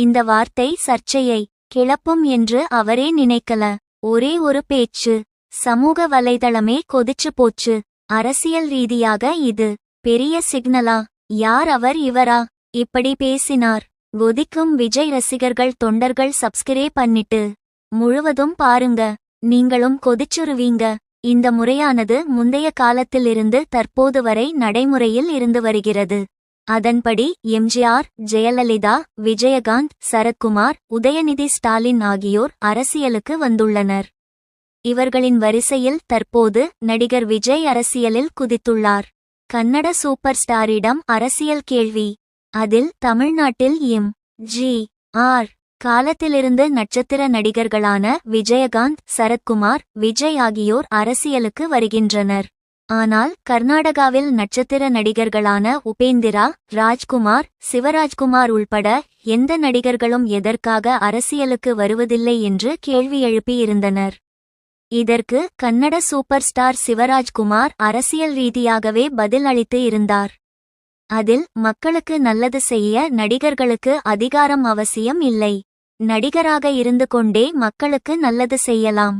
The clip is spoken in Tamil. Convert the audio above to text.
இந்த வார்த்தை சர்ச்சையை கிளப்பும் என்று அவரே நினைக்கல. ஒரே ஒரு பேச்சு, சமூக வலைதளமே கொதிச்சு போச்சு. அரசியல் ரீதியாக இது பெரிய சிக்னலா? யார் அவர் இவரா இப்படி பேசினார்? கொதிக்கும் விஜய் ரசிகர்கள் தொண்டர்கள் சப்ஸ்கிரைப் பண்ணிட்டு முழுவதும் பாருங்க, நீங்களும் கொதிச்சுருவீங்க. இந்த முறையானது முந்தைய காலத்திலிருந்து தற்போது வரை நடைமுறையில் இருந்து வருகிறது. அதன்படி எம்ஜிஆர், ஜெயலலிதா, விஜயகாந்த், சரத்குமார், உதயநிதி ஸ்டாலின் ஆகியோர் அரசியலுக்கு வந்துள்ளனர். இவர்களின் வரிசையில் தற்போது நடிகர் விஜய் அரசியலில் குதித்துள்ளார். கன்னட சூப்பர் ஸ்டாரிடம் அரசியல் கேள்வி. அதில் தமிழ்நாட்டில் எம்.ஜி.ஆர். காலத்திலிருந்து நட்சத்திர நடிகர்களான விஜயகாந்த், சரத்குமார், விஜய் ஆகியோர் அரசியலுக்கு வருகின்றனர். ஆனால் கர்நாடகாவில் நட்சத்திர நடிகர்களான உபேந்திரா, ராஜ்குமார், சிவராஜ்குமார் உள்பட எந்த நடிகர்களும் எதற்காக அரசியலுக்கு வருவதில்லை என்று கேள்வி எழுப்பியிருந்தனர். இதற்கு கன்னட சூப்பர் ஸ்டார் சிவராஜ்குமார் அரசியல் ரீதியாகவே பதில் அளித்து இருந்தார். அதில் மக்களுக்கு நல்லது செய்ய நடிகர்களுக்கு அதிகாரம் அவசியம் இல்லை. நடிகராக இருந்து கொண்டே மக்களுக்கு நல்லது செய்யலாம்.